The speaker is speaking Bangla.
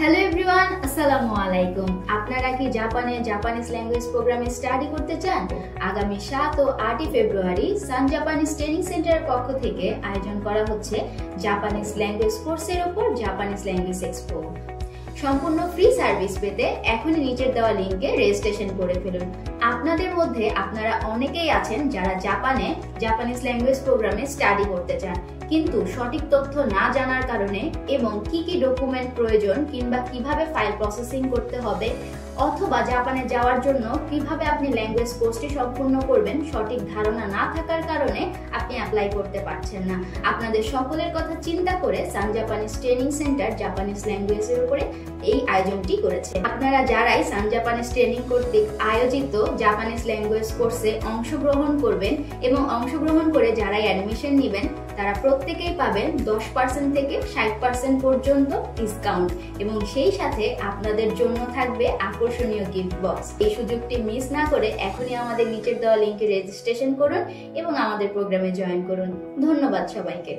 হ্যালো এভরিওয়ান, আসসালামু আলাইকুম। আপনারা কি জাপানিজ ল্যাঙ্গুয়েজ প্রোগ্রামে স্টাডি করতে চান? আগামী 7 ও 8 ফেব্রুয়ারি সান জাপানিজ ট্রেনিং সেন্টারের পক্ষ থেকে আয়োজন করা হচ্ছে জাপানিজ ল্যাঙ্গুয়েজ কোর্সের উপর জাপানিজ ল্যাঙ্গুয়েজ এক্সপো। সম্পূর্ণ ফ্রি সার্ভিস পেতে এখনই নিচের দেওয়া লিংকে রেজিস্ট্রেশন করে ফেলুন। আপনাদের মধ্যে আপনারা অনেকেই আছেন যারা জাপানিজ ল্যাঙ্গুয়েজ প্রোগ্রামে স্টাডি করতে চান, কিন্তু সঠিক তথ্য না জানার কারণে এবং কি ডকুমেন্ট প্রয়োজন কিংবা কিভাবে ফাইল প্রসেসিং করতে হবে অথবা জাপানে যাওয়ার জন্য কিভাবে আপনি ল্যাঙ্গুয়েজ কোর্সটি সম্পূর্ণ করবেন সঠিক ধারণা না থাকার কারণে আপনি অ্যাপ্লাই করতে পারছেন না। আপনাদের সকলের কথা চিন্তা করে Sun Japanese training centre Japanese ল্যাঙ্গুয়েজের উপরে এই আয়োজনটি করেছে। আপনারা যারাই সান জাপানিজ ট্রেনিং কর্তৃক আয়োজিত জাপানিজ ল্যাঙ্গুয়েজ কোর্সে অংশগ্রহণ করবেন এবং অংশগ্রহণ করে যারাই অ্যাডমিশন নেবেন তারা প্রত্যেকেই পাবেন 10% থেকে 60% পর্যন্ত ডিসকাউন্ট এবং সেই সাথে আপনাদের জন্য থাকবে আকর্ষণীয় গিফট বক্স। এই সুযোগটি মিস না করে এখনই আমাদের নিচের দেওয়া লিংকে রেজিস্ট্রেশন করুন এবং আমাদের প্রোগ্রামে জয়েন করুন। ধন্যবাদ সবাইকে।